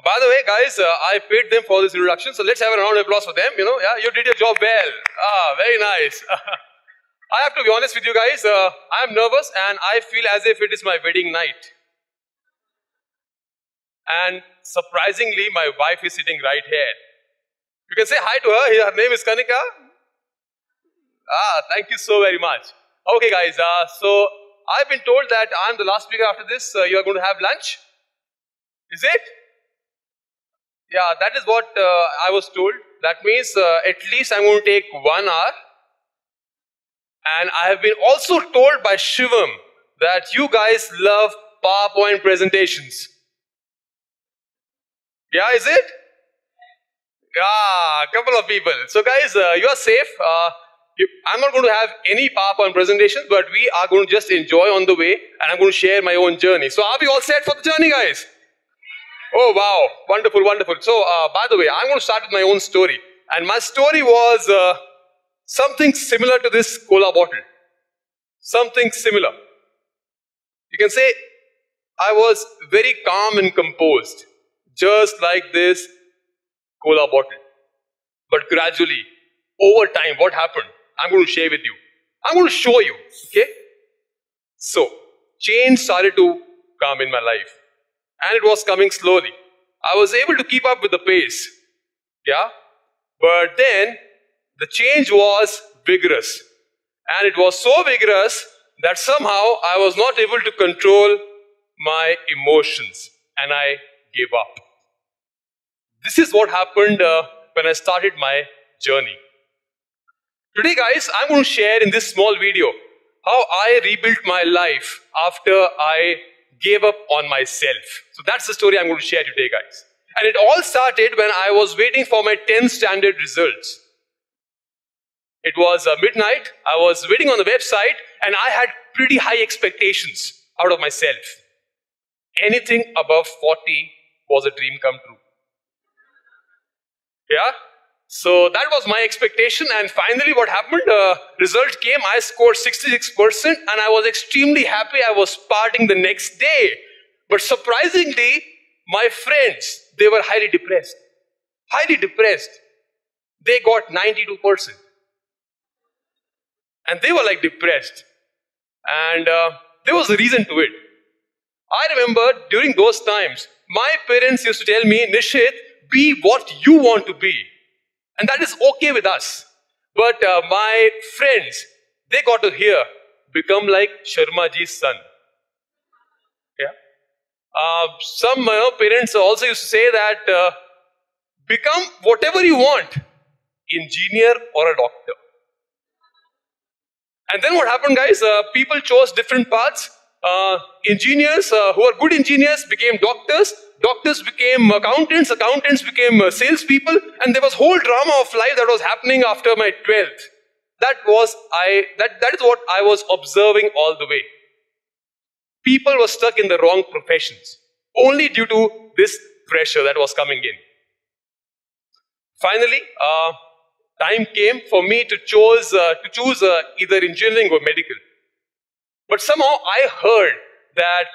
By the way, guys, I paid them for this introduction, so let's have a round of applause for them. Yeah, you did your job well. Very nice. I have to be honest with you guys. I am nervous and I feel as if it is my wedding night. And surprisingly, my wife is sitting right here. You can say hi to her. Her name is Kanika. Thank you so very much. Okay, guys. So I've been told that I'm the last speaker. After this, you are going to have lunch. Is it? Yeah, that is what I was told. That means at least I'm going to take 1 hour. And I have been also told by Shivam that you guys love PowerPoint presentations. Yeah, is it? Yeah, a couple of people. So guys, you are safe. I'm not going to have any PowerPoint presentations, but we are going to just enjoy on the way, and I'm going to share my own journey. So are we all set for the journey, guys? Oh, wow. Wonderful, wonderful. So, by the way, I'm going to start with my own story. And my story was something similar to this cola bottle. Something similar. You can say I was very calm and composed, just like this cola bottle. But gradually, over time, what happened? I'm going to share with you. I'm going to show you, okay? So, change started to come in my life. And it was coming slowly. I was able to keep up with the pace. Yeah? But then, the change was vigorous. And it was so vigorous that somehow I was not able to control my emotions. And I gave up. This is what happened when I started my journey. Today, guys, I'm going to share in this small video how I rebuilt my life after I gave up on myself. So that's the story I'm going to share today, guys. And it all started when I was waiting for my 10th standard results. It was midnight. I was waiting on the website and I had pretty high expectations out of myself. Anything above 40 was a dream come true. Yeah? So that was my expectation, and finally what happened, result came, I scored 66% and I was extremely happy. I was partying the next day. But surprisingly, my friends, they were highly depressed. Highly depressed. They got 92%. And they were like depressed. And there was a reason to it. I remember during those times, my parents used to tell me, Nishit, be what you want to be. And that is okay with us. But my friends, they got to hear, become like Sharma ji's son. Yeah. Some parents also used to say that, become whatever you want, engineer or a doctor. And then what happened, guys? People chose different paths. Engineers who are good engineers became doctors. Doctors became accountants. Accountants became salespeople. And there was whole drama of life that was happening after my 12th. That is what I was observing all the way. People were stuck in the wrong professions only due to this pressure that was coming in. Finally, time came for me to choose either engineering or medical. But somehow I heard that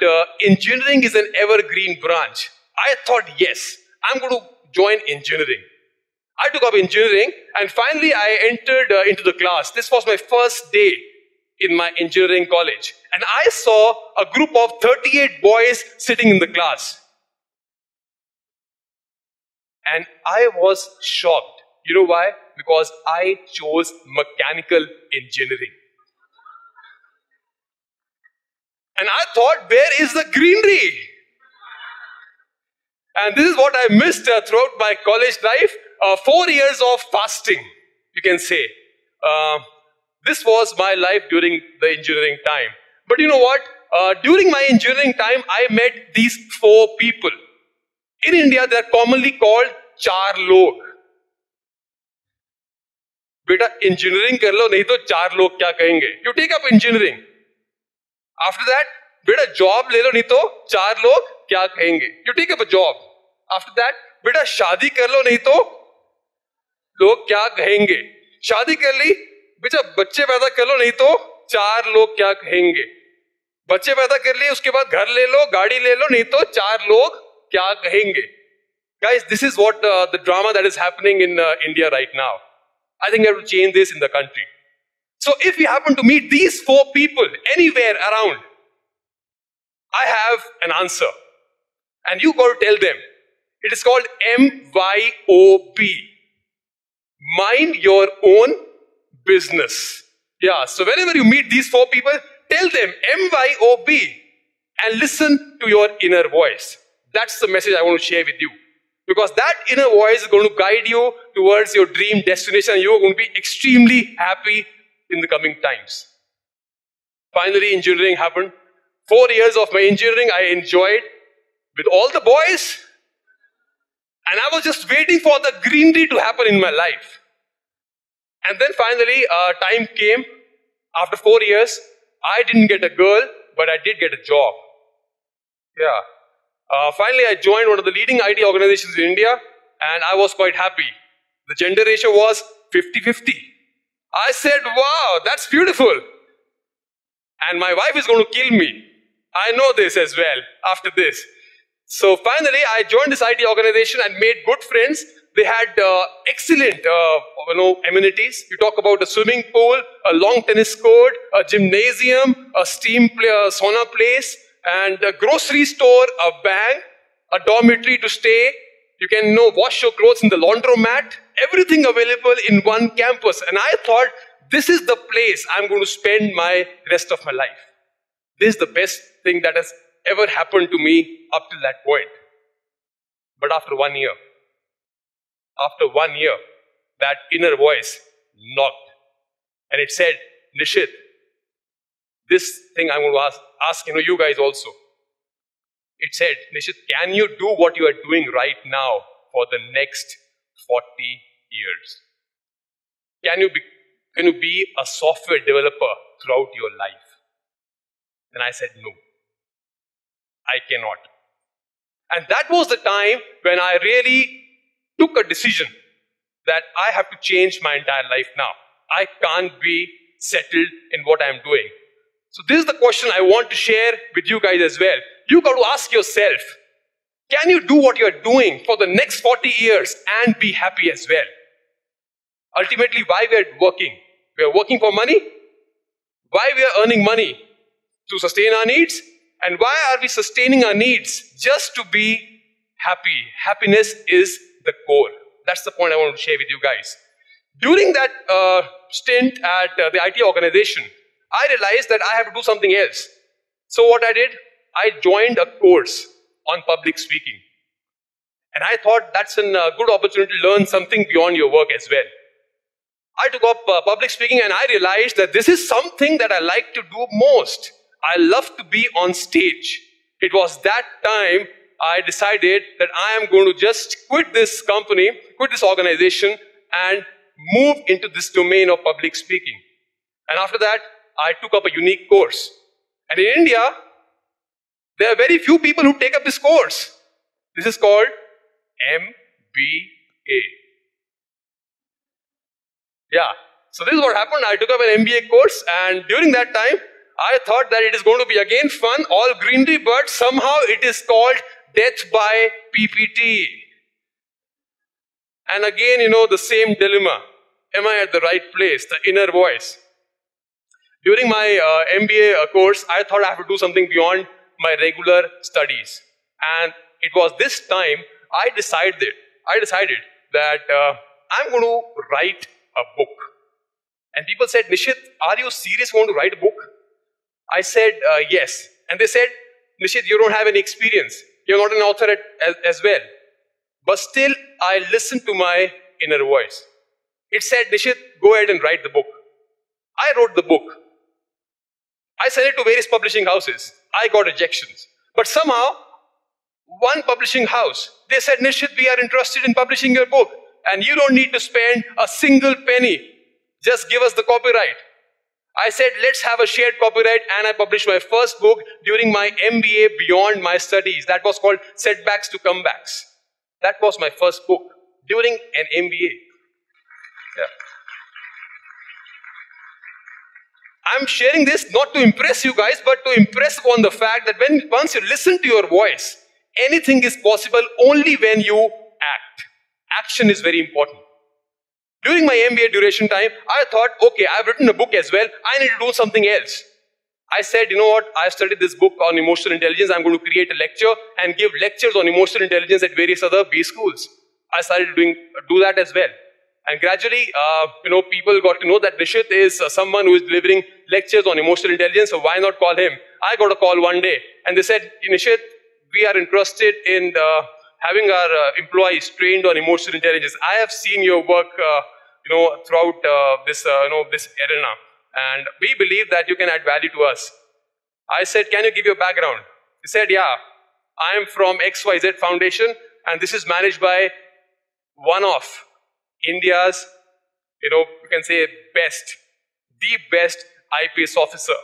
engineering is an evergreen branch. I thought, yes, I'm going to join engineering. I took up engineering and finally I entered into the class. This was my first day in my engineering college. And I saw a group of 38 boys sitting in the class. And I was shocked. You know why? Because I chose mechanical engineering. And I thought, where is the greenery? And this is what I missed throughout my college life. 4 years of fasting, you can say. This was my life during the engineering time. But you know what? During my engineering time, I met these 4 people. In India, they are commonly called char log. Beta, engineering kar lo, nahi to char log kya kahenge? You take up engineering. After that, beta job le lo, nahi to char log kya kahenge? You take up a job. After that, beta shaadi kar lo, nahi to log kya kahenge? Shaadi kar li, beta bacche paida kar lo, nahi to char log kya kahenge? Bacche paida kar liye, uske baad ghar le lo, gaadi le lo, nahi to char log kya kahenge? Guys, this is what the drama that is happening in India right now. I think we have to change this in the country. So if you happen to meet these 4 people anywhere around, I have an answer. And you got to tell them. It is called MYOB. Mind your own business. Yeah, so whenever you meet these 4 people, tell them MYOB and listen to your inner voice. That's the message I want to share with you. Because that inner voice is going to guide you towards your dream destination, and you're going to be extremely happy in the coming times. Finally, engineering happened. 4 years of my engineering I enjoyed with all the boys, and I was just waiting for the greenery to happen in my life. And then finally, time came. After 4 years, I didn't get a girl, but I did get a job. Yeah. Finally, I joined one of the leading IT organizations in India, and I was quite happy. The gender ratio was 50-50. I said, wow, that's beautiful. And my wife is going to kill me. I know this as well after this. So finally, I joined this IT organization and made good friends. They had excellent amenities. You talk about a swimming pool, a long tennis court, a gymnasium, a steam sauna place, and a grocery store, a bank, a dormitory to stay. You can wash your clothes in the laundromat. Everything available in one campus. And I thought, this is the place I'm going to spend my rest of my life. This is the best thing that has ever happened to me up till that point. But after 1 year, that inner voice knocked. And it said, Nishit, this thing I'm going to ask you guys also. It said, Nishit, can you do what you are doing right now for the next 40 years? Can you be a software developer throughout your life? And I said, no, I cannot. And that was the time when I really took a decision that I have to change my entire life now. I can't be settled in what I'm doing. So this is the question I want to share with you guys as well. You got to ask yourself, can you do what you're doing for the next 40 years and be happy as well? Ultimately, why we are working? We are working for money. Why we are earning money? To sustain our needs. And why are we sustaining our needs? Just to be happy. Happiness is the core. That's the point I want to share with you guys. During that stint at the IT organization, I realized that I have to do something else. So what I did, I joined a course on public speaking. And I thought that's a good opportunity to learn something beyond your work as well. I took up public speaking, and I realized that this is something that I like to do most. I love to be on stage. It was that time I decided that I am going to just quit this company, quit this organization, and move into this domain of public speaking. And after that, I took up a unique course. And in India, there are very few people who take up this course. This is called MBA. Yeah, so this is what happened. I took up an MBA course, and during that time, I thought that it is going to be again fun, all greenery, but somehow it is called death by PPT. And again, the same dilemma. Am I at the right place? The inner voice. During my MBA course, I thought I have to do something beyond my regular studies. And it was this time I decided that I'm going to write a book. And people said, Nishit, are you serious going to write a book? I said, yes. And they said, Nishit, you don't have any experience. You're not an author as well. But still, I listened to my inner voice. It said, Nishit, go ahead and write the book. I wrote the book. I sent it to various publishing houses. I got rejections. But somehow, one publishing house, they said, Nishit, we are interested in publishing your book. And you don't need to spend a single penny. Just give us the copyright. I said, let's have a shared copyright, and I published my first book during my MBA beyond my studies. That was called Setbacks to Comebacks. That was my first book during an MBA. Yeah. I'm sharing this not to impress you guys, but to impress upon the fact that once you listen to your voice, anything is possible only when you action is very important. During my MBA duration time, I thought, okay, I've written a book as well. I need to do something else. I said, you know what, I studied this book on emotional intelligence. I'm going to create a lecture and give lectures on emotional intelligence at various other B schools. I started do that as well. And gradually, people got to know that Nishit is someone who is delivering lectures on emotional intelligence, so why not call him? I got a call one day, and they said, Nishit, we are interested in having our employees trained on emotional intelligence. I have seen your work, throughout this arena, and we believe that you can add value to us. I said, can you give your background? He said, yeah, I am from XYZ Foundation, and this is managed by one of India's, you can say the best IPS officer.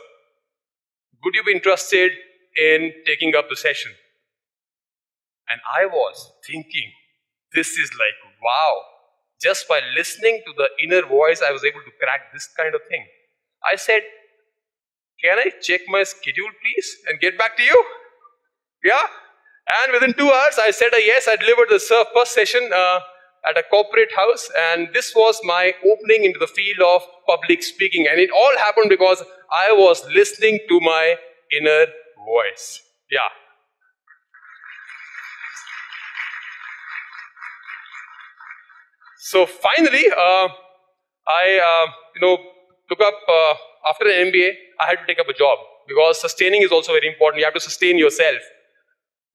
Would you be interested in taking up the session? And I was thinking, this is like, wow. Just by listening to the inner voice, I was able to crack this kind of thing. I said, can I check my schedule, please, and get back to you? Yeah? And within 2 hours, I said a yes. I delivered the first session at a corporate house, and this was my opening into the field of public speaking. And it all happened because I was listening to my inner voice. Yeah. So finally, I took up, after an MBA, I had to take up a job because sustaining is also very important. You have to sustain yourself.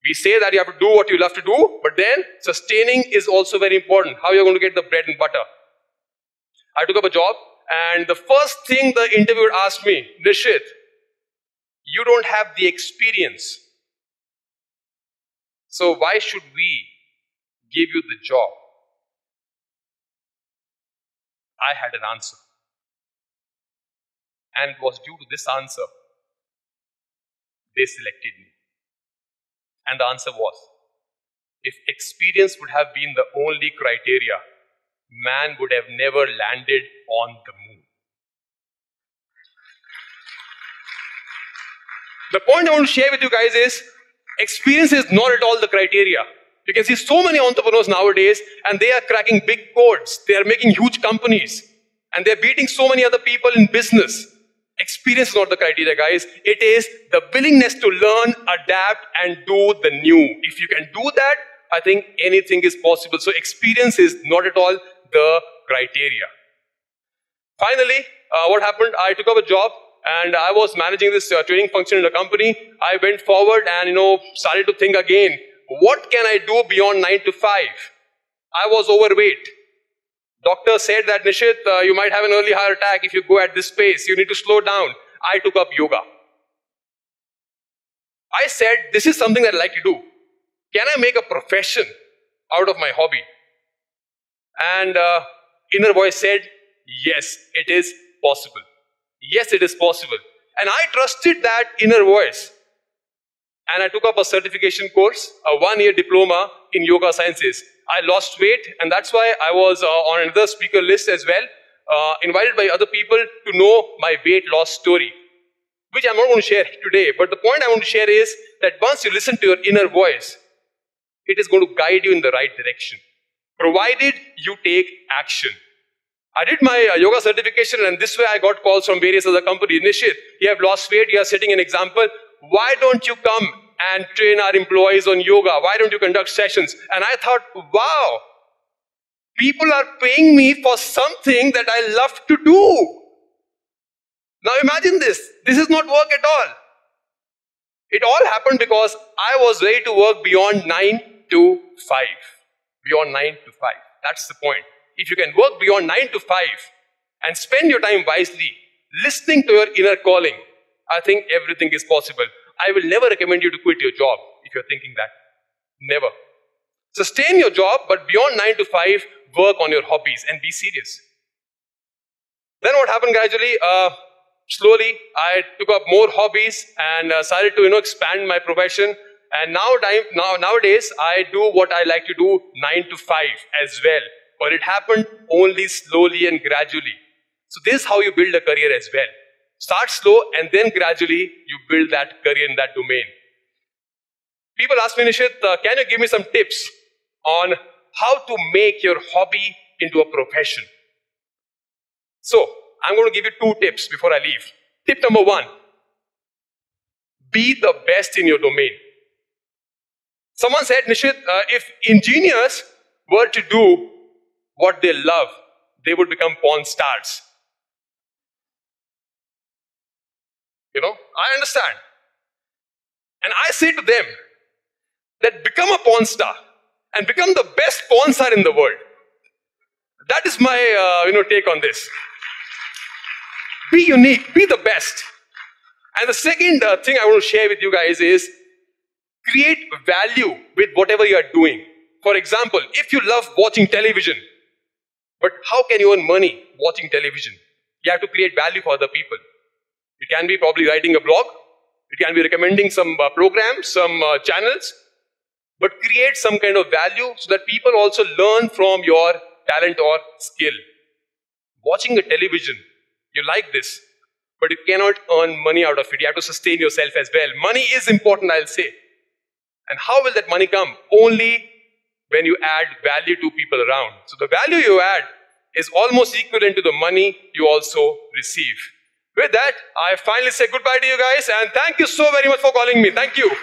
We say that you have to do what you love to do, but then sustaining is also very important. How you're going to get the bread and butter. I took up a job, and the first thing the interviewer asked me, Nishit, you don't have the experience. So why should we give you the job? I had an answer. And it was due to this answer, they selected me. And the answer was, if experience would have been the only criteria, man would have never landed on the moon. The point I want to share with you guys is, experience is not at all the criteria. You can see so many entrepreneurs nowadays, and they are cracking big codes. They are making huge companies, and they're beating so many other people in business. Experience is not the criteria, guys. It is the willingness to learn, adapt, and do the new. If you can do that, I think anything is possible. So experience is not at all the criteria. Finally, what happened? I took up a job, and I was managing this training function in a company. I went forward and started to think again. What can I do beyond 9 to 5? I was overweight. Doctor said that, Nishit, you might have an early heart attack if you go at this pace. You need to slow down. I took up yoga. I said, this is something that I like to do. Can I make a profession out of my hobby? And inner voice said, yes, it is possible. Yes, it is possible. And I trusted that inner voice. And I took up a certification course, a 1-year diploma in yoga sciences. I lost weight, and that's why I was on another speaker list as well, invited by other people to know my weight loss story, which I'm not going to share today. But the point I want to share is that once you listen to your inner voice, it is going to guide you in the right direction, provided you take action. I did my yoga certification, and this way I got calls from various other companies. Nishit, you have lost weight, you are setting an example. Why don't you come and train our employees on yoga? Why don't you conduct sessions? And I thought, wow, people are paying me for something that I love to do. Now imagine this. This is not work at all. It all happened because I was ready to work beyond 9 to 5. Beyond 9 to 5. That's the point. If you can work beyond 9 to 5 and spend your time wisely, listening to your inner calling, I think everything is possible. I will never recommend you to quit your job if you're thinking that. Never. Sustain your job, but beyond 9 to 5, work on your hobbies and be serious. Then what happened gradually? Slowly, I took up more hobbies and started to expand my profession. And nowadays, I do what I like to do 9 to 5 as well. But it happened only slowly and gradually. So this is how you build a career as well. Start slow, and then gradually you build that career in that domain. People ask me, Nishit, can you give me some tips on how to make your hobby into a profession. So, I'm going to give you 2 tips before I leave. Tip number 1, be the best in your domain. Someone said, Nishit, if engineers were to do what they love, they would become porn stars. You know, I understand. And I say to them that become a porn star and become the best porn star in the world. That is my take on this. Be unique, be the best. And the second thing I want to share with you guys is create value with whatever you are doing. For example, if you love watching television, but how can you earn money watching television? You have to create value for other people. It can be probably writing a blog. It can be recommending some programs, some channels. But create some kind of value so that people also learn from your talent or skill. Watching a television, you like this, but you cannot earn money out of it. You have to sustain yourself as well. Money is important, I'll say. And how will that money come? Only when you add value to people around. So the value you add is almost equivalent to the money you also receive. With that, I finally say goodbye to you guys and thank you so very much for calling me. Thank you.